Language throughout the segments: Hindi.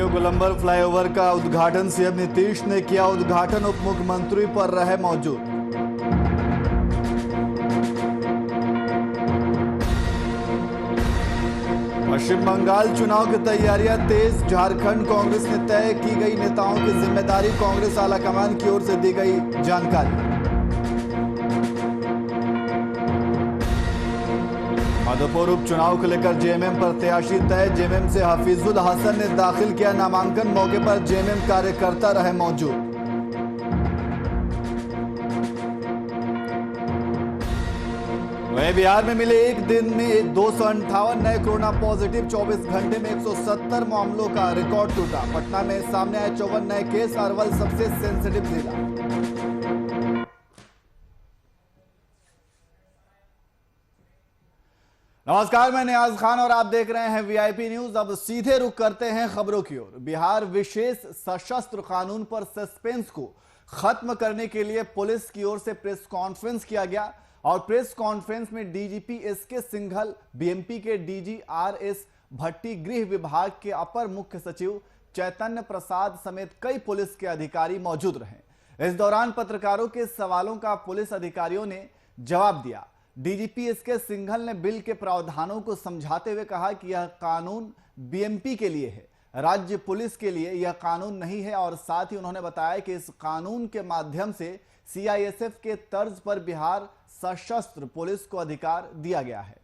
वीडियो गोलंबर फ्लाईओवर का उद्घाटन सीएम नीतीश ने किया। उद्घाटन उप मुख्यमंत्री पर रहे मौजूद। पश्चिम बंगाल चुनाव की तैयारियां तेज। झारखंड कांग्रेस ने तय की गई नेताओं की जिम्मेदारी। कांग्रेस आलाकमान की ओर से दी गई जानकारी। माधोपुर उपचुनाव को लेकर जेएमएम प्रत्याशी तय। जेएमएम से हफीजुल हसन ने दाखिल किया नामांकन। मौके पर जेएमएम कार्यकर्ता रहे मौजूद। वहीं बिहार में मिले एक दिन में 258 नए कोरोना पॉजिटिव। 24 घंटे में 170 मामलों का रिकॉर्ड टूटा। पटना में सामने आए 54 नए केस। अरवल सबसे सेंसिटिव जिला। नमस्कार, मैं नियाज खान और आप देख रहे हैं वीआईपी न्यूज। अब सीधे रुख करते हैं खबरों की ओर। बिहार विशेष सशस्त्र कानून पर सस्पेंस को खत्म करने के लिए पुलिस की ओर से प्रेस कॉन्फ्रेंस किया गया और प्रेस कॉन्फ्रेंस में डीजीपी एसके सिंघल, बीएमपी के डीजी आरएस भट्टी, गृह विभाग के अपर मुख्य सचिव चैतन्य प्रसाद समेत कई पुलिस के अधिकारी मौजूद रहे। इस दौरान पत्रकारों के सवालों का पुलिस अधिकारियों ने जवाब दिया। डीजीपी एसके सिंघल ने बिल के प्रावधानों को समझाते हुए कहा कि यह कानून बीएमपी के लिए है, राज्य पुलिस के लिए यह कानून नहीं है। और साथ ही उन्होंने बताया कि इस कानून के माध्यम से सीआईएसएफ के तर्ज पर बिहार सशस्त्र पुलिस को अधिकार दिया गया है।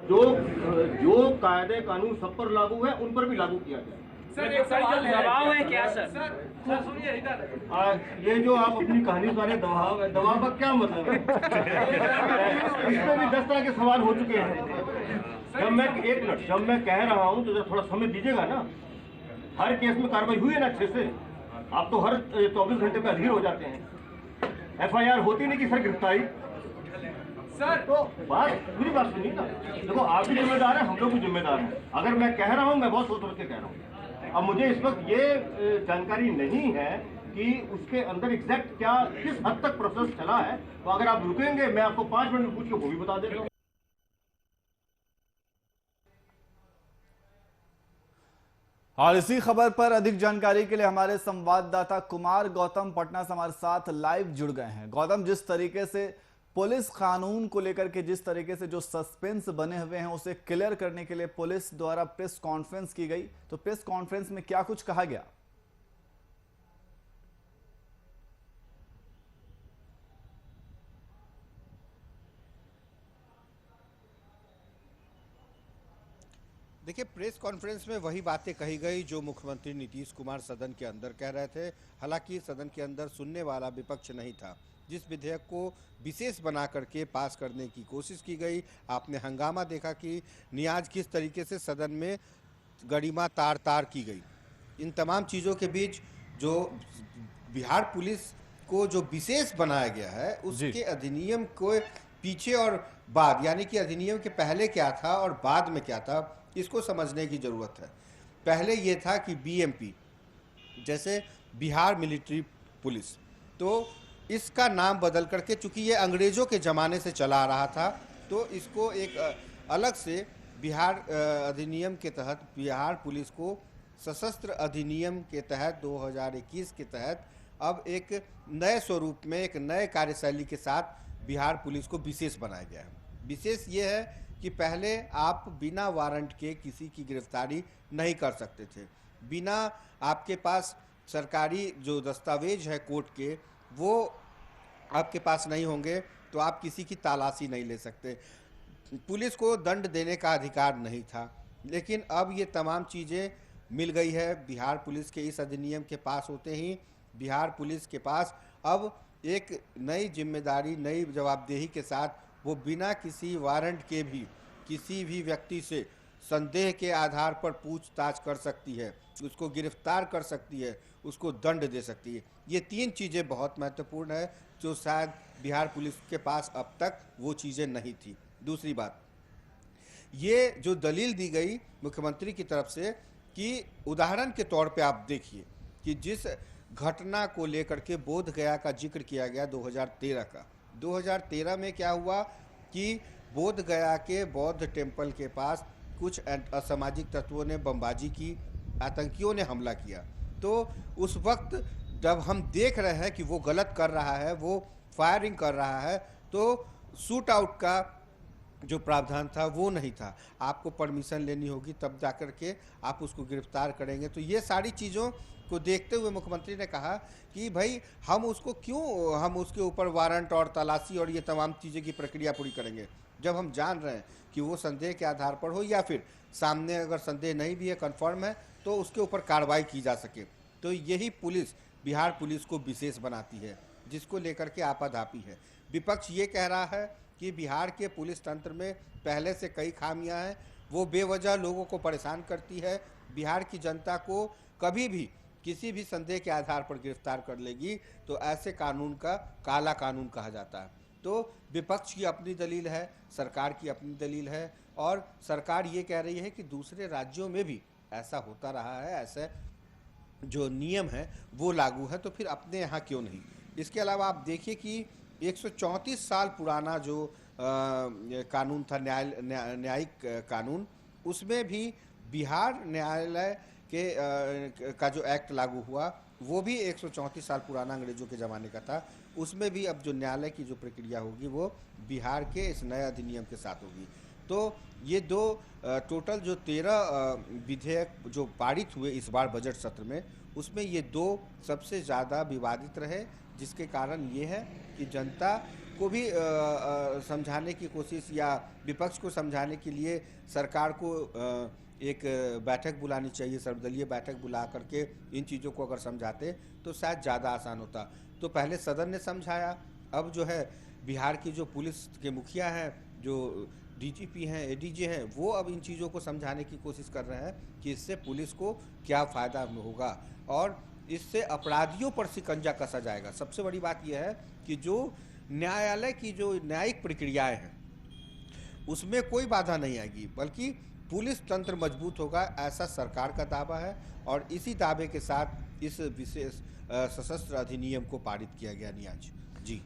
जो कायदे कानून सब पर लागू है उन पर भी लागू किया जाए। सर एक सवाल दबाव है क्या सर? सर सुनिए इधर। ये जो आप अपनी कहानी सारे दबाव है, दबाव का क्या मतलब है? इसमें भी 10 तरह के सवाल हो चुके हैं। जब मैं कह रहा हूँ तो थोड़ा समय दीजिएगा ना। हर केस में कार्रवाई हुई है ना अच्छे से। आप तो हर 24 घंटे पे अधीर हो जाते हैं। एफआईआर होती नहीं कि सर गिरफ्तारी। सर तो पूरी बात सुनिए ना। देखो आप भी जिम्मेदार हैं, हम लोग भी जिम्मेदार हैं। अगर मैं कह रहा हूँ, मैं बहुत सोच समझ के कह रहा हूँ। अब मुझे इस वक्त ये जानकारी नहीं है कि उसके अंदर एग्जैक्ट क्या किस हद तक प्रोसेस चला है। तो अगर आप रुकेंगे, मैं आपको 5 मिनट में पूछ के वो भी बता देता हूँ। और इसी खबर पर अधिक जानकारी के लिए हमारे संवाददाता कुमार गौतम पटना से हमारे साथ लाइव जुड़ गए हैं। गौतम, जिस तरीके से पुलिस कानून को लेकर के जिस तरीके से जो सस्पेंस बने हुए हैं उसे क्लियर करने के लिए पुलिस द्वारा प्रेस कॉन्फ्रेंस की गई, तो प्रेस कॉन्फ्रेंस में क्या कुछ कहा गया? देखिए, प्रेस कॉन्फ्रेंस में वही बातें कही गई जो मुख्यमंत्री नीतीश कुमार सदन के अंदर कह रहे थे। हालांकि सदन के अंदर सुनने वाला विपक्ष नहीं था। जिस विधेयक को विशेष बना करके पास करने की कोशिश की गई, आपने हंगामा देखा कि नियाज किस तरीके से सदन में गरिमा तार तार की गई। इन तमाम चीज़ों के बीच जो बिहार पुलिस को जो विशेष बनाया गया है उसके अधिनियम को पीछे और बाद, यानी कि अधिनियम के पहले क्या था और बाद में क्या था, इसको समझने की ज़रूरत है। पहले ये था कि बीएमपी जैसे बिहार मिलिट्री पुलिस, तो इसका नाम बदल करके, चूंकि ये अंग्रेज़ों के ज़माने से चला आ रहा था, तो इसको एक अलग से बिहार अधिनियम के तहत बिहार पुलिस को सशस्त्र अधिनियम के तहत 2021 के तहत अब एक नए स्वरूप में, एक नए कार्यशैली के साथ बिहार पुलिस को विशेष बनाया गया है। विशेष ये है कि पहले आप बिना वारंट के किसी की गिरफ्तारी नहीं कर सकते थे। बिना आपके पास सरकारी जो दस्तावेज है कोर्ट के, वो आपके पास नहीं होंगे तो आप किसी की तलाशी नहीं ले सकते। पुलिस को दंड देने का अधिकार नहीं था। लेकिन अब ये तमाम चीज़ें मिल गई है बिहार पुलिस के इस अधिनियम के पास होते ही। बिहार पुलिस के पास अब एक नई जिम्मेदारी, नई जवाबदेही के साथ वो बिना किसी वारंट के भी किसी भी व्यक्ति से संदेह के आधार पर पूछताछ कर सकती है, उसको गिरफ्तार कर सकती है, उसको दंड दे सकती है। ये 3 चीज़ें बहुत महत्वपूर्ण है जो शायद बिहार पुलिस के पास अब तक वो चीज़ें नहीं थी। दूसरी बात, ये जो दलील दी गई मुख्यमंत्री की तरफ से कि उदाहरण के तौर पे आप देखिए कि जिस घटना को लेकर के बोध गया का जिक्र किया गया 2013 का। 2013 में क्या हुआ कि बोध गया के बौद्ध टेम्पल के पास कुछ असामाजिक तत्वों ने बमबाजी की, आतंकियों ने हमला किया। तो उस वक्त जब हम देख रहे हैं कि वो गलत कर रहा है, वो फायरिंग कर रहा है, तो शूट आउट का जो प्रावधान था वो नहीं था। आपको परमिशन लेनी होगी तब जाकर के आप उसको गिरफ्तार करेंगे। तो ये सारी चीज़ों को देखते हुए मुख्यमंत्री ने कहा कि भाई हम उसके ऊपर वारंट और तलाशी और ये तमाम चीज़ें की प्रक्रिया पूरी करेंगे, जब हम जान रहे हैं कि वो संदेह के आधार पर हो या फिर सामने अगर संदेह नहीं भी है, कन्फर्म है, तो उसके ऊपर कार्रवाई की जा सके। तो यही पुलिस बिहार पुलिस को विशेष बनाती है, जिसको लेकर के आपाधापी है। विपक्ष ये कह रहा है कि बिहार के पुलिस तंत्र में पहले से कई खामियां हैं, वो बेवजह लोगों को परेशान करती है, बिहार की जनता को कभी भी किसी भी संदेह के आधार पर गिरफ्तार कर लेगी, तो ऐसे कानून का काला कानून कहा जाता है। तो विपक्ष की अपनी दलील है, सरकार की अपनी दलील है, और सरकार ये कह रही है कि दूसरे राज्यों में भी ऐसा होता रहा है, ऐसे जो नियम है वो लागू है, तो फिर अपने यहाँ क्यों नहीं। इसके अलावा आप देखिए कि 134 साल पुराना जो कानून था, न्यायिक कानून, उसमें भी बिहार न्यायालय के का जो एक्ट लागू हुआ वो भी 134 साल पुराना अंग्रेजों के ज़माने का था। उसमें भी अब जो न्यायालय की जो प्रक्रिया होगी वो बिहार के इस नए अधिनियम के साथ होगी। तो ये दो टोटल जो 13 विधेयक जो पारित हुए इस बार बजट सत्र में, उसमें ये दो सबसे ज़्यादा विवादित रहे, जिसके कारण ये है कि जनता को भी समझाने की कोशिश या विपक्ष को समझाने के लिए सरकार को एक बैठक बुलानी चाहिए, सर्वदलीय बैठक बुला करके इन चीज़ों को अगर समझाते तो शायद ज़्यादा आसान होता। तो पहले सदन ने समझाया, अब जो है बिहार की जो पुलिस के मुखिया हैं, जो डीजीपी हैं, एडीजी हैं, वो अब इन चीज़ों को समझाने की कोशिश कर रहे हैं कि इससे पुलिस को क्या फ़ायदा होगा और इससे अपराधियों पर शिकंजा कसा जाएगा। सबसे बड़ी बात यह है कि जो न्यायालय की जो न्यायिक प्रक्रियाएं हैं उसमें कोई बाधा नहीं आएगी, बल्कि पुलिस तंत्र मजबूत होगा, ऐसा सरकार का दावा है। और इसी दावे के साथ इस विशेष सशस्त्र अधिनियम को पारित किया गया। नियाज जी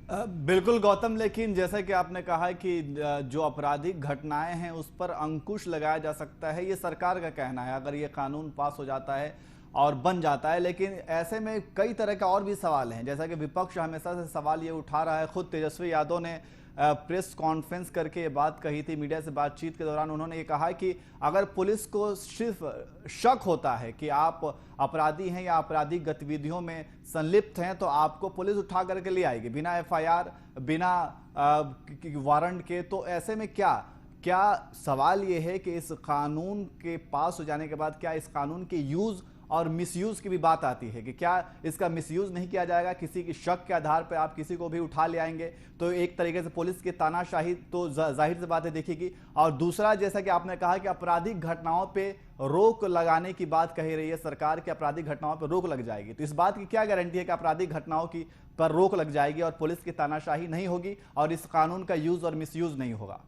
बिल्कुल गौतम, लेकिन जैसा कि आपने कहा कि जो आपराधिक घटनाएं हैं उस पर अंकुश लगाया जा सकता है, ये सरकार का कहना है अगर ये कानून पास हो जाता है और बन जाता है। लेकिन ऐसे में कई तरह का और भी सवाल हैं, जैसा कि विपक्ष हमेशा से सवाल ये उठा रहा है। खुद तेजस्वी यादव ने प्रेस कॉन्फ्रेंस करके ये बात कही थी, मीडिया से बातचीत के दौरान उन्होंने ये कहा कि अगर पुलिस को सिर्फ शक होता है कि आप अपराधी हैं या आपराधिक गतिविधियों में संलिप्त हैं, तो आपको पुलिस उठा करके ले आएगी बिना एफआईआर, बिना वारंट के। तो ऐसे में क्या सवाल ये है कि इस कानून के पास हो जाने के बाद क्या इस कानून के यूज और मिसयूज की भी बात आती है कि क्या इसका मिसयूज नहीं किया जाएगा, किसी की शक के आधार पर आप किसी को भी उठा ले आएंगे, तो एक तरीके से पुलिस की तानाशाही तो जाहिर सी बात है दिखेगी। और दूसरा, जैसा कि आपने कहा कि आपराधिक घटनाओं पे रोक लगाने की बात कही रही है सरकार कि आपराधिक घटनाओं पर रोक लग जाएगी, तो इस बात की क्या गारंटी है कि आपराधिक घटनाओं की पर रोक लग जाएगी और पुलिस की तानाशाही नहीं होगी और इस कानून का यूज और मिसयूज नहीं होगा?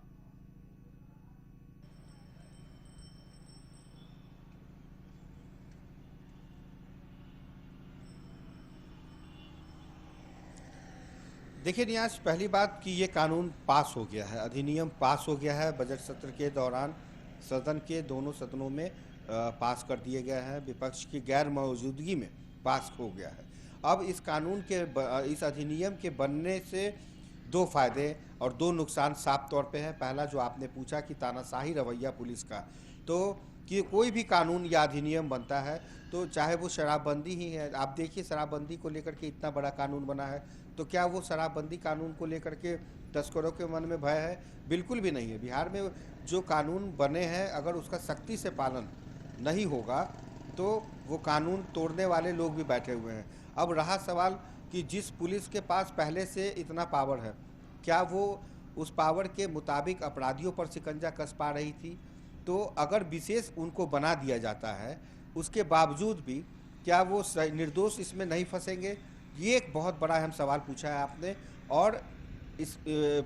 देखिए नियाज, पहली बात कि ये कानून पास हो गया है, अधिनियम पास हो गया है, बजट सत्र के दौरान सदन के दोनों सदनों में पास कर दिए गए हैं, विपक्ष की गैर मौजूदगी में पास हो गया है। अब इस कानून के इस अधिनियम के बनने से दो फायदे और दो नुकसान साफ तौर पे है। पहला जो आपने पूछा कि तानाशाही रवैया पुलिस का, तो कि कोई भी कानून या अधिनियम बनता है तो चाहे वो शराबबंदी ही है, आप देखिए शराबबंदी को लेकर के इतना बड़ा कानून बना है, तो क्या वो शराबबंदी कानून को लेकर के तस्करों के मन में भय है? बिल्कुल भी नहीं है। बिहार में जो कानून बने हैं अगर उसका सख्ती से पालन नहीं होगा तो वो कानून तोड़ने वाले लोग भी बैठे हुए हैं। अब रहा सवाल कि जिस पुलिस के पास पहले से इतना पावर है, क्या वो उस पावर के मुताबिक अपराधियों पर शिकंजा कस पा रही थी? तो अगर विशेष उनको बना दिया जाता है उसके बावजूद भी क्या वो निर्दोष इसमें नहीं फंसेंगे? ये एक बहुत बड़ा अहम सवाल पूछा है आपने। और इस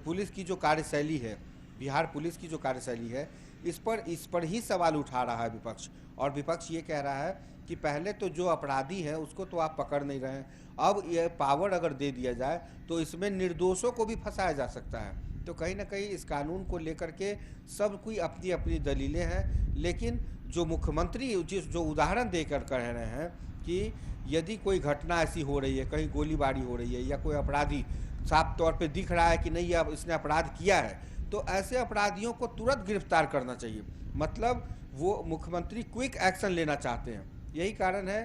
पुलिस की जो कार्यशैली है बिहार पुलिस की जो कार्यशैली है इस पर ही सवाल उठा रहा है विपक्ष। और विपक्ष ये कह रहा है कि पहले तो जो अपराधी है उसको तो आप पकड़ नहीं रहे हैं, अब ये पावर अगर दे दिया जाए तो इसमें निर्दोषों को भी फंसाया जा सकता है। तो कहीं ना कहीं इस कानून को लेकर के सब कोई अपनी अपनी दलीलें हैं, लेकिन जो मुख्यमंत्री जो उदाहरण देकर कह रहे हैं कि यदि कोई घटना ऐसी हो रही है, कहीं गोलीबारी हो रही है या कोई अपराधी साफ तौर पे दिख रहा है कि नहीं अब इसने अपराध किया है, तो ऐसे अपराधियों को तुरंत गिरफ्तार करना चाहिए। मतलब वो मुख्यमंत्री क्विक एक्शन लेना चाहते हैं। यही कारण है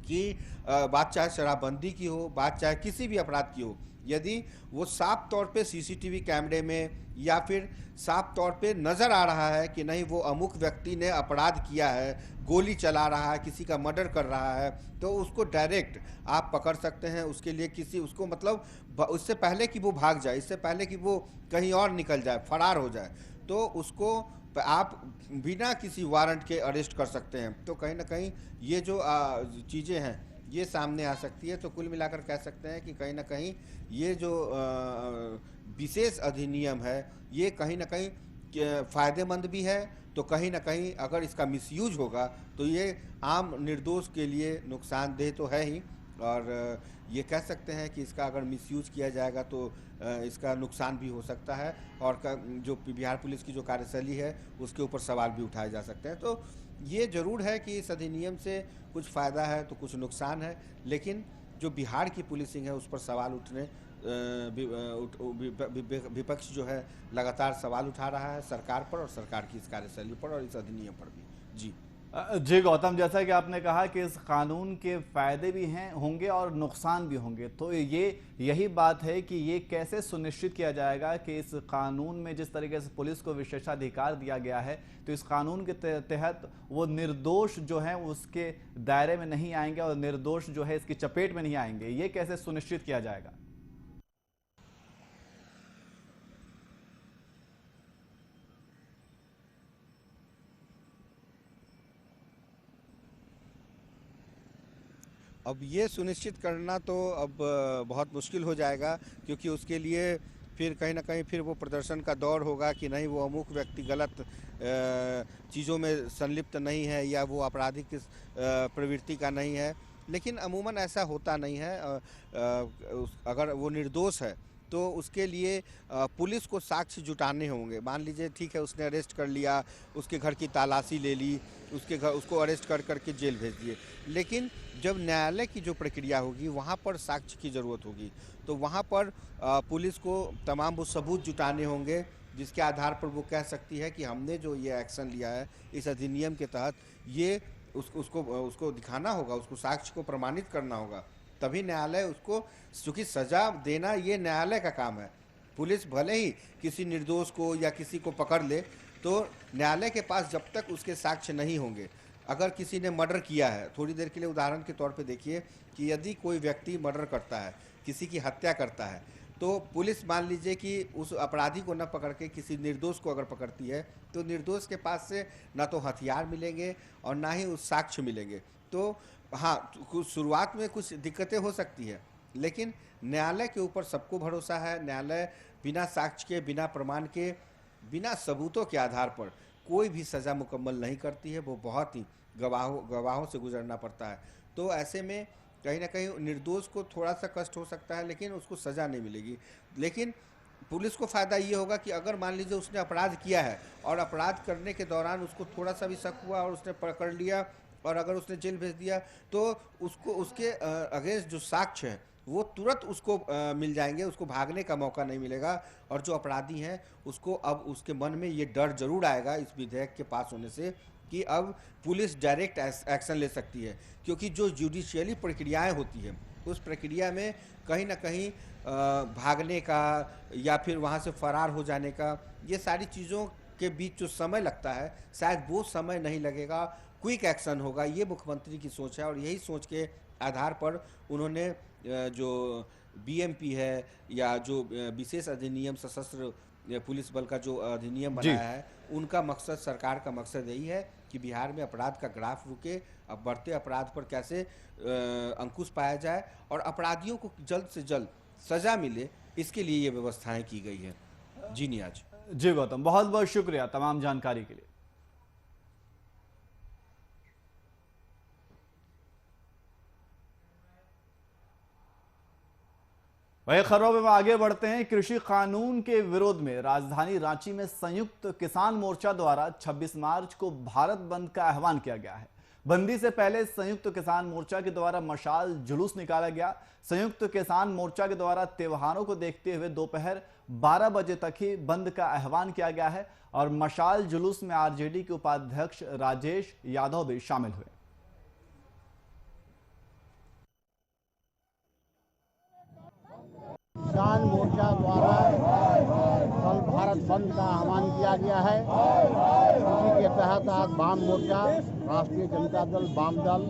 कि बात चाहे शराबबंदी की हो, बात चाहे किसी भी अपराध की हो, यदि वो साफ तौर पे सीसीटीवी कैमरे में या फिर साफ तौर पे नज़र आ रहा है कि नहीं वो अमुक व्यक्ति ने अपराध किया है, गोली चला रहा है, किसी का मर्डर कर रहा है, तो उसको डायरेक्ट आप पकड़ सकते हैं। उसके लिए उसको मतलब उससे पहले कि वो भाग जाए, इससे पहले कि वो कहीं और निकल जाए, फरार हो जाए, तो उसको आप बिना किसी वारंट के अरेस्ट कर सकते हैं। तो कहीं ना कहीं ये जो चीज़ें हैं ये सामने आ सकती है। तो कुल मिलाकर कह सकते हैं कि कहीं ना कहीं ये जो विशेष अधिनियम है ये कहीं ना कहीं फ़ायदेमंद भी है, तो कहीं ना कहीं अगर इसका मिसयूज होगा तो ये आम निर्दोष के लिए नुकसानदेह तो है ही, और ये कह सकते हैं कि इसका अगर मिसयूज किया जाएगा तो इसका नुकसान भी हो सकता है, और जो बिहार पुलिस की जो कार्यशैली है उसके ऊपर सवाल भी उठाए जा सकते हैं। तो ये ज़रूर है कि इस अधिनियम से कुछ फ़ायदा है तो कुछ नुकसान है, लेकिन जो बिहार की पुलिसिंग है उस पर सवाल उठने विपक्ष जो है लगातार सवाल उठा रहा है सरकार पर और सरकार की इस कार्यशैली पर और इस अधिनियम पर भी। जी गौतम, जैसा कि आपने कहा कि इस कानून के फायदे भी होंगे और नुकसान भी होंगे, तो यही बात है कि ये कैसे सुनिश्चित किया जाएगा कि इस कानून में जिस तरीके से पुलिस को विशेषाधिकार दिया गया है तो इस कानून के तहत वो निर्दोष जो है उसके दायरे में नहीं आएंगे और निर्दोष जो है इसकी चपेट में नहीं आएंगे, ये कैसे सुनिश्चित किया जाएगा? अब ये सुनिश्चित करना तो अब बहुत मुश्किल हो जाएगा, क्योंकि उसके लिए फिर कहीं ना कहीं फिर वो प्रदर्शन का दौर होगा कि नहीं वो अमुक व्यक्ति गलत चीज़ों में संलिप्त नहीं है या वो आपराधिक प्रवृत्ति का नहीं है। लेकिन अमूमन ऐसा होता नहीं है। अगर वो निर्दोष है तो उसके लिए पुलिस को साक्ष्य जुटाने होंगे। मान लीजिए ठीक है उसने अरेस्ट कर लिया, उसके घर की तलाशी ले ली, उसको अरेस्ट करके जेल भेज दिए, लेकिन जब न्यायालय की जो प्रक्रिया होगी वहाँ पर साक्ष्य की ज़रूरत होगी, तो वहाँ पर पुलिस को तमाम वो सबूत जुटाने होंगे जिसके आधार पर वो कह सकती है कि हमने जो ये एक्शन लिया है इस अधिनियम के तहत, ये उसको दिखाना होगा, उसको साक्ष्य को प्रमाणित करना होगा, तभी न्यायालय उसको, चूँकि सज़ा देना ये न्यायालय का काम है। पुलिस भले ही किसी निर्दोष को या किसी को पकड़ ले, तो न्यायालय के पास जब तक उसके साक्ष्य नहीं होंगे, अगर किसी ने मर्डर किया है, थोड़ी देर के लिए उदाहरण के तौर पे देखिए कि यदि कोई व्यक्ति मर्डर करता है, किसी की हत्या करता है, तो पुलिस मान लीजिए कि उस अपराधी को न पकड़ के किसी निर्दोष को अगर पकड़ती है, तो निर्दोष के पास से ना तो हथियार मिलेंगे और ना ही उस साक्ष्य मिलेंगे। तो हाँ, कुछ शुरुआत में कुछ दिक्कतें हो सकती है, लेकिन न्यायालय के ऊपर सबको भरोसा है। न्यायालय बिना साक्ष्य के, बिना प्रमाण के, बिना सबूतों के आधार पर कोई भी सज़ा मुकम्मल नहीं करती है। वो बहुत ही गवाहों से गुजरना पड़ता है। तो ऐसे में कहीं ना कहीं निर्दोष को थोड़ा सा कष्ट हो सकता है, लेकिन उसको सज़ा नहीं मिलेगी। लेकिन पुलिस को फ़ायदा ये होगा कि अगर मान लीजिए उसने अपराध किया है और अपराध करने के दौरान उसको थोड़ा सा भी शक हुआ और उसने पकड़ लिया और अगर उसने जेल भेज दिया, तो उसको उसके अगेंस्ट जो साक्ष्य है वो तुरंत उसको मिल जाएंगे, उसको भागने का मौका नहीं मिलेगा। और जो अपराधी हैं उसको अब उसके मन में ये डर जरूर आएगा इस विधेयक के पास होने से कि अब पुलिस डायरेक्ट एक्शन ले सकती है, क्योंकि जो जुडिशियली प्रक्रियाएं होती हैं उस प्रक्रिया में कहीं ना कहीं भागने का या फिर वहाँ से फरार हो जाने का, ये सारी चीज़ों के बीच जो समय लगता है शायद वो समय नहीं लगेगा, क्विक एक्शन होगा। ये मुख्यमंत्री की सोच है और यही सोच के आधार पर उन्होंने जो बीएमपी है या जो विशेष अधिनियम सशस्त्र पुलिस बल का जो अधिनियम बनाया है, उनका मकसद, सरकार का मकसद यही है कि बिहार में अपराध का ग्राफ रुके, अब बढ़ते अपराध पर कैसे अंकुश पाया जाए और अपराधियों को जल्द से जल्द सज़ा मिले, इसके लिए ये व्यवस्थाएं की गई है। जी नियाज। जी गौतम, बहुत बहुत शुक्रिया तमाम जानकारी के लिए। वही खबरों में आगे बढ़ते हैं। कृषि कानून के विरोध में राजधानी रांची में संयुक्त किसान मोर्चा द्वारा 26 मार्च को भारत बंद का आह्वान किया गया है। बंदी से पहले संयुक्त किसान मोर्चा के द्वारा मशाल जुलूस निकाला गया। संयुक्त किसान मोर्चा के द्वारा त्योहारों को देखते हुए दोपहर 12 बजे तक ही बंद का आह्वान किया गया है और मशाल जुलूस में आरजेडी के उपाध्यक्ष राजेश यादव भी शामिल हुए। किसान मोर्चा द्वारा कल भारत बंद का आह्वान किया गया है। इसी के तहत आज वाम मोर्चा, राष्ट्रीय जनता दल, वाम दल,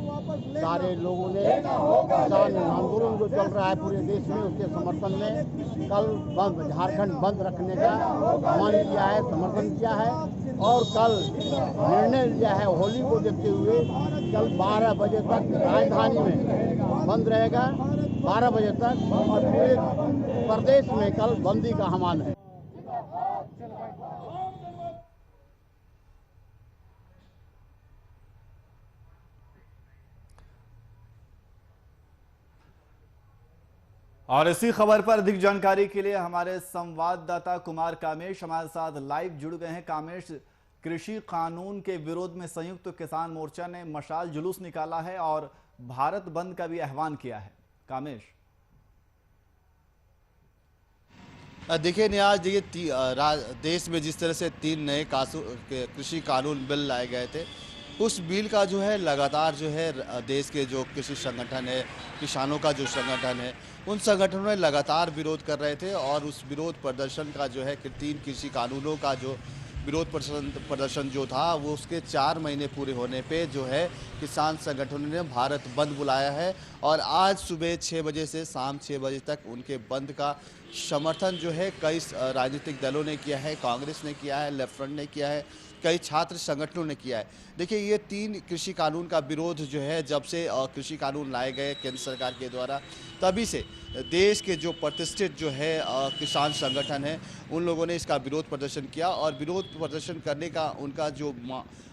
सारे लोगों ने किसान आंदोलन जो चल रहा है पूरे देश में उसके समर्थन में कल बंद, झारखंड बंद रखने का आह्वान किया है, समर्थन किया है और कल निर्णय लिया है होली को देखते हुए कल 12 बजे तक राजधानी में बंद रहेगा, 12 बजे तक, और पूरे प्रदेश में कल बंदी का आह्वान है। और इसी खबर पर अधिक जानकारी के लिए हमारे संवाददाता कुमार कामेश हमारे साथ लाइव जुड़ गए हैं। कामेश, कृषि कानून के विरोध में संयुक्त किसान मोर्चा ने मशाल जुलूस निकाला है और भारत बंद का भी आह्वान किया है। कामेश, देखिए न्याज, देखिए देश में जिस तरह से 3 नए कृषि कानून बिल लाए गए थे, उस बिल का जो है लगातार जो है देश के जो कृषि संगठन है, किसानों का जो संगठन है, उन संगठनों ने लगातार विरोध कर रहे थे और उस विरोध प्रदर्शन का जो है 3 कृषि कानूनों का जो विरोध प्रदर्शन जो था वो उसके 4 महीने पूरे होने पे जो है किसान संगठनों ने भारत बंद बुलाया है और आज सुबह 6 बजे से शाम 6 बजे तक उनके बंद का समर्थन जो है कई राजनीतिक दलों ने किया है, कांग्रेस ने किया है, लेफ्ट फ्रंट ने किया है, कई छात्र संगठनों ने किया है। देखिए ये 3 कृषि कानून का विरोध जो है जब से कृषि कानून लाए गए केंद्र सरकार के द्वारा, तभी से देश के जो प्रतिष्ठित जो है किसान संगठन है उन लोगों ने इसका विरोध प्रदर्शन किया और विरोध प्रदर्शन करने का उनका जो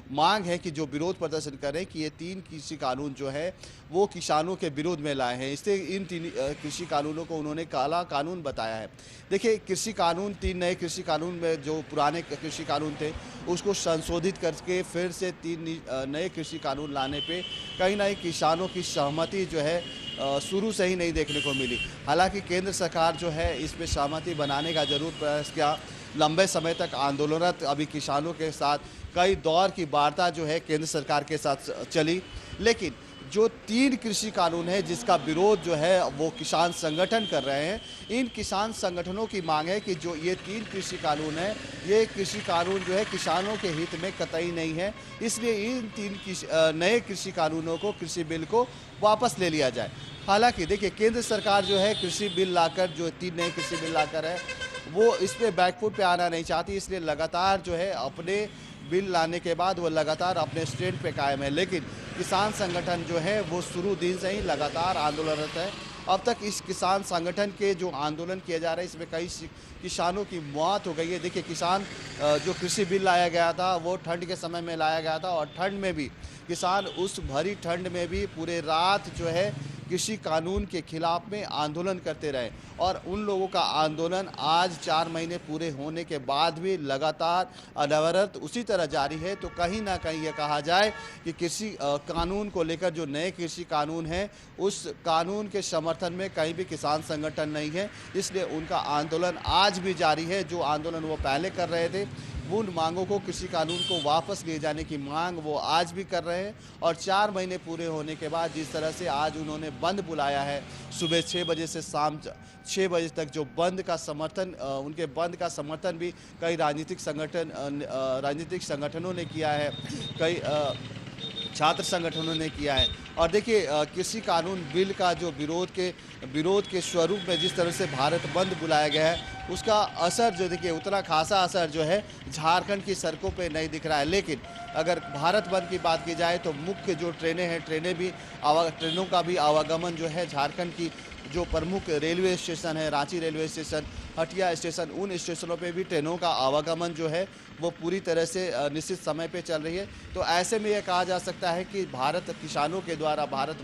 मांग है कि जो विरोध प्रदर्शन करें कि ये 3 कृषि कानून जो है वो किसानों के विरोध में लाए हैं। इससे इन 3 कृषि कानूनों को उन्होंने काला कानून बताया है। देखिए कृषि कानून 3 नए कृषि कानून में जो पुराने कृषि कानून थे उसको संशोधित करके फिर से 3 नए कृषि कानून लाने पे कहीं ना कहीं किसानों की सहमति जो है शुरू से ही नहीं देखने को मिली। हालांकि केंद्र सरकार जो है इस पे सहमति बनाने का जरूर प्रयास किया। लंबे समय तक आंदोलनरत अभी किसानों के साथ कई दौर की वार्ता जो है केंद्र सरकार के साथ चली, लेकिन जो 3 कृषि कानून है जिसका विरोध जो है वो किसान संगठन कर रहे हैं, इन किसान संगठनों की मांग है कि जो ये 3 कृषि कानून है ये कृषि कानून जो है किसानों के हित में कतई नहीं है, इसलिए इन 3 नए कृषि कानूनों को, कृषि बिल को वापस ले लिया जाए। हालांकि देखिए केंद्र सरकार जो है कृषि बिल लाकर, जो 3 नए कृषि बिल लाकर है वो इस पे बैकफुट पे आना नहीं चाहती, इसलिए लगातार जो है अपने बिल लाने के बाद वो लगातार अपने स्टैंड पे कायम है। लेकिन किसान संगठन जो है वो शुरू दिन से ही लगातार आंदोलनरत है। अब तक इस किसान संगठन के जो आंदोलन किया जा रहा है इसमें कई किसानों की मौत हो गई है। देखिए किसान जो कृषि बिल लाया गया था वो ठंड के समय में लाया गया था और ठंड में भी किसान उस भरी ठंड में भी पूरे रात जो है कृषि कानून के खिलाफ में आंदोलन करते रहे और उन लोगों का आंदोलन आज 4 महीने पूरे होने के बाद भी लगातार अनवरत उसी तरह जारी है। तो कहीं ना कहीं यह कहा जाए कि कृषि कानून को लेकर जो नए कृषि कानून है उस कानून के समर्थन में कहीं भी किसान संगठन नहीं है, इसलिए उनका आंदोलन आज भी जारी है। जो आंदोलन वो पहले कर रहे थे उन मांगों को, कृषि कानून को वापस लिए जाने की मांग वो आज भी कर रहे हैं और 4 महीने पूरे होने के बाद जिस तरह से आज उन्होंने बंद बुलाया है सुबह 6 बजे से शाम 6 बजे तक, जो बंद का समर्थन, उनके बंद का समर्थन भी कई राजनीतिक संगठनों ने किया है, कई छात्र संगठनों ने किया है। और देखिए कृषि कानून बिल का जो विरोध के स्वरूप में जिस तरह से भारत बंद बुलाया गया है उसका असर जो देखिए उतना खासा असर जो है झारखंड की सड़कों पे नहीं दिख रहा है। लेकिन अगर भारत बंद की बात की जाए तो मुख्य जो ट्रेनें हैं, ट्रेनों का भी आवागमन जो है झारखंड की जो प्रमुख रेलवे स्टेशन है, Ranchi railway station, Hatia station, उन स्टेशनों पे भी ट्रेनों का आवागमन जो है वो पूरी तरह से निश्चित समय पे चल रही है। तो ऐसे में यह कहा जा सकता है कि भारत किसानों के द्वारा भारत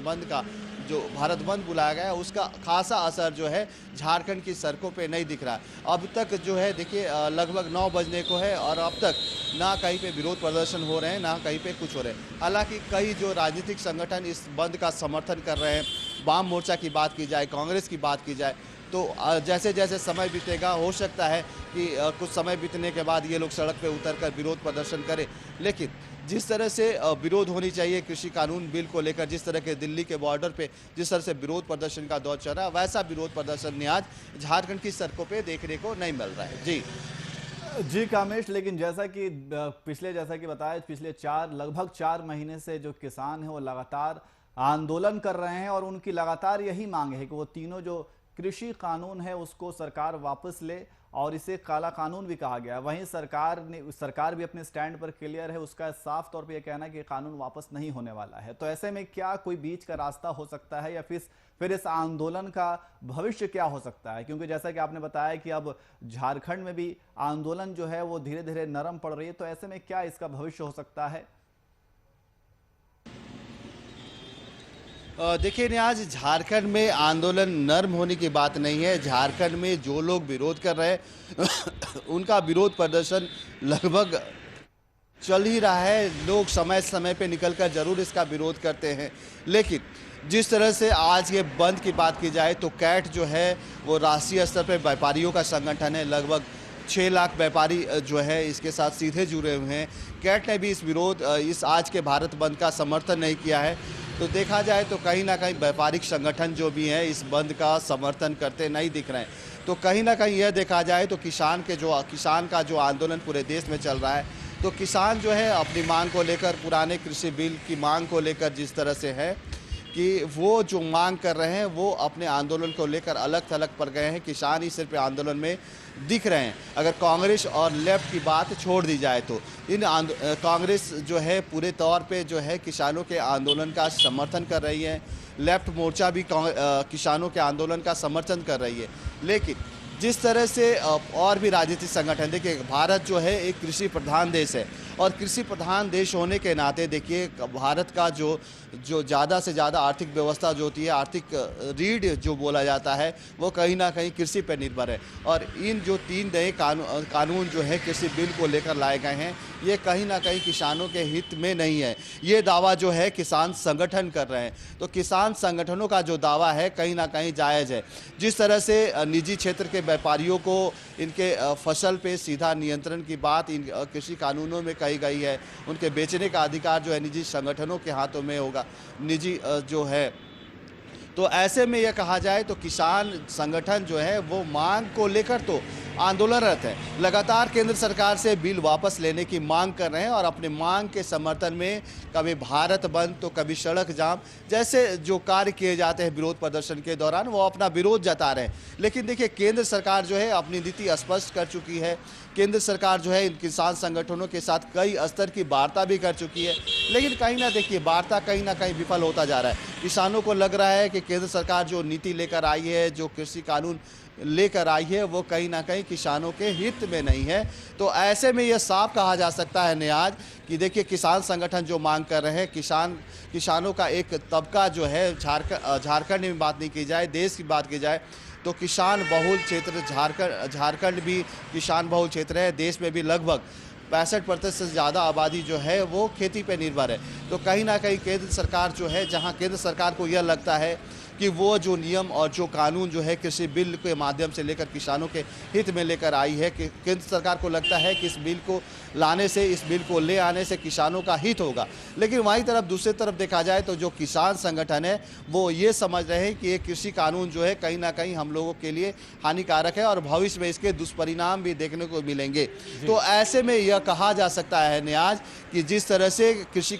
बंद बुलाया गया है, उसका खासा असर जो है झारखंड की सड़कों पे नहीं दिख रहा है। अब तक जो है देखिए लगभग 9 बजने को है और अब तक ना कहीं पे विरोध प्रदर्शन हो रहे हैं, ना कहीं पे कुछ हो रहे हैं। हालांकि कई जो राजनीतिक संगठन इस बंद का समर्थन कर रहे हैं, वाम मोर्चा की बात की जाए, कांग्रेस की बात की जाए, तो जैसे जैसे समय बीतेगा हो सकता है कि कुछ समय बीतने के बाद ये लोग सड़क पे उतरकर विरोध प्रदर्शन करें। लेकिन जिस तरह से विरोध होनी चाहिए कृषि कानून बिल को लेकर, जिस तरह के दिल्ली के बॉर्डर पे जिस तरह से विरोध प्रदर्शन का दौर चल रहा है, वैसा विरोध प्रदर्शन आज झारखंड की सड़कों पे देखने को नहीं मिल रहा है। जी कामेश, लेकिन जैसा कि बताया, पिछले लगभग 4 महीने से जो किसान हैं वो लगातार आंदोलन कर रहे हैं और उनकी लगातार यही मांग है कि वो तीनों जो कृषि कानून है उसको सरकार वापस ले, और इसे काला कानून भी कहा गया है। वहीं सरकार भी अपने स्टैंड पर क्लियर है, उसका साफ तौर पे यह कहना है कि कानून वापस नहीं होने वाला है। तो ऐसे में क्या कोई बीच का रास्ता हो सकता है, या फिर इस आंदोलन का भविष्य क्या हो सकता है? क्योंकि जैसा कि आपने बताया कि अब झारखंड में भी आंदोलन जो है वो धीरे धीरे नरम पड़ रही है, तो ऐसे में क्या इसका भविष्य हो सकता है? देखिए नियाज, झारखंड में आंदोलन नर्म होने की बात नहीं है। झारखंड में जो लोग विरोध कर रहे हैं उनका विरोध प्रदर्शन लगभग चल ही रहा है। लोग समय समय पे निकलकर जरूर इसका विरोध करते हैं, लेकिन जिस तरह से आज ये बंद की बात की जाए तो कैट जो है वो राष्ट्रीय स्तर पर व्यापारियों का संगठन है। लगभग 6 लाख व्यापारी जो है इसके साथ सीधे जुड़े हुए हैं। कैट ने भी इस आज के भारत बंद का समर्थन नहीं किया है। तो देखा जाए तो कहीं ना कहीं व्यापारिक संगठन जो भी हैं इस बंद का समर्थन करते नहीं दिख रहे हैं। तो कहीं ना कहीं यह देखा जाए तो किसान का जो आंदोलन पूरे देश में चल रहा है, तो किसान जो है अपनी मांग को लेकर, पुराने कृषि बिल की मांग को लेकर जिस तरह से है कि वो जो मांग कर रहे हैं वो अपने आंदोलन को लेकर अलग थलग पड़ गए हैं। किसान ही सिर्फ आंदोलन में दिख रहे हैं। अगर कांग्रेस और लेफ्ट की बात छोड़ दी जाए तो कांग्रेस जो है पूरे तौर पे जो है किसानों के आंदोलन का समर्थन कर रही है। लेफ्ट मोर्चा भी किसानों के आंदोलन का समर्थन कर रही है। लेकिन जिस तरह से और भी राजनीतिक संगठन, देखिए भारत जो है एक कृषि प्रधान देश है, और कृषि प्रधान देश होने के नाते देखिए भारत का जो ज़्यादा से ज़्यादा आर्थिक व्यवस्था जो होती है, आर्थिक रीढ़ जो बोला जाता है, वो कहीं ना कहीं कृषि पर निर्भर है। और इन जो 3 नए कानून जो है कृषि बिल को लेकर लाए गए हैं, ये कहीं ना कहीं किसानों के हित में नहीं है। ये दावा जो है किसान संगठन कर रहे हैं। तो किसान संगठनों का जो दावा है कहीं ना कहीं जायज़ है। जिस तरह से निजी क्षेत्र के व्यापारियों को इनके फसल पे सीधा नियंत्रण की बात इन कृषि कानूनों में कही गई है, उनके बेचने का अधिकार जो है निजी संगठनों के हाथों में होगा, निजी जो है। तो ऐसे में यह कहा जाए तो किसान संगठन जो है वो मांग को लेकर तो आंदोलनरत है, लगातार केंद्र सरकार से बिल वापस लेने की मांग कर रहे हैं, और अपने मांग के समर्थन में कभी भारत बंद तो कभी सड़क जाम जैसे जो कार्य किए जाते हैं विरोध प्रदर्शन के दौरान, वो अपना विरोध जता रहे हैं। लेकिन देखिए केंद्र सरकार जो है अपनी नीति स्पष्ट कर चुकी है। केंद्र सरकार जो है इन किसान संगठनों के साथ कई स्तर की वार्ता भी कर चुकी है, लेकिन कहीं ना देखिए वार्ता कहीं ना कहीं विफल होता जा रहा है। किसानों को लग रहा है कि केंद्र सरकार जो नीति लेकर आई है, जो कृषि कानून लेकर आई है, वो कहीं ना कहीं किसानों के हित में नहीं है। तो ऐसे में यह साफ कहा जा सकता है नियाज कि देखिए किसान संगठन जो मांग कर रहे हैं, किसानों का एक तबका जो है, झारखंड में बात नहीं की जाए, देश की बात की जाए तो किसान बहुल क्षेत्र झारखंड भी किसान बहुल क्षेत्र है। देश में भी लगभग 65% से ज़्यादा आबादी जो है वो खेती पे निर्भर है। तो कहीं ना कहीं केंद्र सरकार जो है, जहां केंद्र सरकार को यह लगता है कि वो जो नियम और जो कानून जो है कृषि बिल के माध्यम से लेकर किसानों के हित में लेकर आई है, कि केंद्र सरकार को लगता है कि इस बिल को लाने से, इस बिल को ले आने से किसानों का हित होगा। लेकिन वहीं तरफ दूसरी तरफ देखा जाए तो जो किसान संगठन है वो ये समझ रहे हैं कि ये कृषि कानून जो है कहीं ना कहीं हम लोगों के लिए हानिकारक है और भविष्य में इसके दुष्परिणाम भी देखने को मिलेंगे। तो ऐसे में यह कहा जा सकता है नियाज कि जिस तरह से कृषि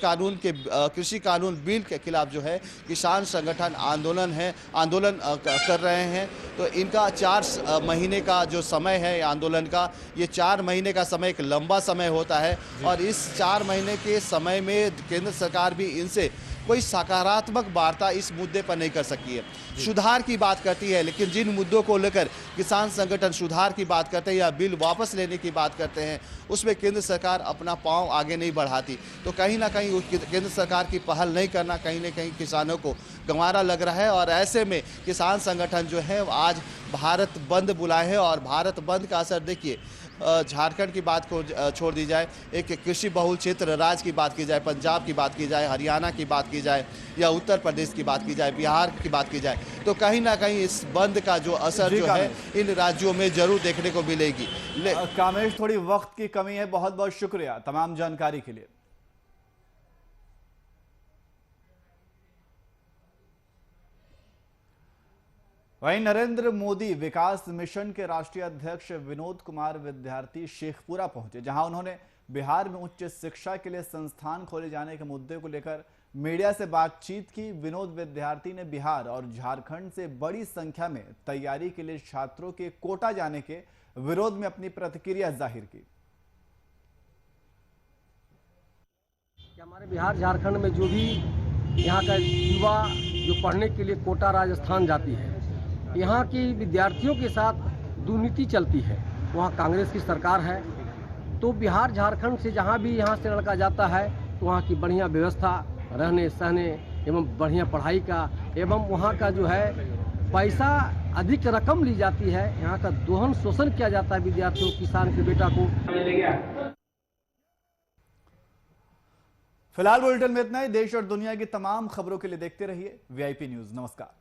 कानून बिल के खिलाफ जो है किसान संगठन आंदोलन कर रहे हैं, तो इनका 4 महीने का जो समय है आंदोलन का, ये 4 महीने का समय एक लंबा समय होता है, और इस 4 महीने के समय में केंद्र सरकार भी इनसे कोई सकारात्मक वार्ता इस मुद्दे पर नहीं कर सकी है। सुधार की बात करती है, लेकिन जिन मुद्दों को लेकर किसान संगठन सुधार की बात करते हैं या बिल वापस लेने की बात करते हैं, उसमें केंद्र सरकार अपना पांव आगे नहीं बढ़ाती। तो कहीं ना कहीं केंद्र सरकार की पहल नहीं करना कहीं ना कहीं किसानों को गंवारा लग रहा है। और ऐसे में किसान संगठन जो है आज भारत बंद बुलाए हैं, और भारत बंद का असर देखिए, झारखंड की बात को छोड़ दी जाए, एक कृषि बहुल क्षेत्र राज्य की बात की जाए, पंजाब की बात की जाए, हरियाणा की बात की जाए, या उत्तर प्रदेश की बात की जाए, बिहार की बात की जाए, तो कहीं ना कहीं इस बंद का जो असर जो है इन राज्यों में जरूर देखने को मिलेगी। कामेश, थोड़ी वक्त की कमी है, बहुत बहुत शुक्रिया तमाम जानकारी के लिए। वहीं नरेंद्र मोदी विकास मिशन के राष्ट्रीय अध्यक्ष विनोद कुमार विद्यार्थी शेखपुरा पहुंचे, जहां उन्होंने बिहार में उच्च शिक्षा के लिए संस्थान खोले जाने के मुद्दे को लेकर मीडिया से बातचीत की। विनोद विद्यार्थी ने बिहार और झारखंड से बड़ी संख्या में तैयारी के लिए छात्रों के कोटा जाने के विरोध में अपनी प्रतिक्रिया जाहिर की। हमारे बिहार झारखंड में जो भी यहाँ का युवा जो पढ़ने के लिए कोटा राजस्थान जाती है, यहाँ की विद्यार्थियों के साथ दुर्नीति चलती है। वहाँ कांग्रेस की सरकार है, तो बिहार झारखंड से जहाँ भी यहाँ से लड़का जाता है तो वहाँ की बढ़िया व्यवस्था रहने सहने एवं बढ़िया पढ़ाई का, एवं वहाँ का जो है पैसा अधिक रकम ली जाती है, यहाँ का दोहन शोषण किया जाता है विद्यार्थियों किसान के बेटा को। फिलहाल बुलेटिन में इतना ही। देश और दुनिया की तमाम खबरों के लिए देखते रहिए VIP न्यूज। नमस्कार।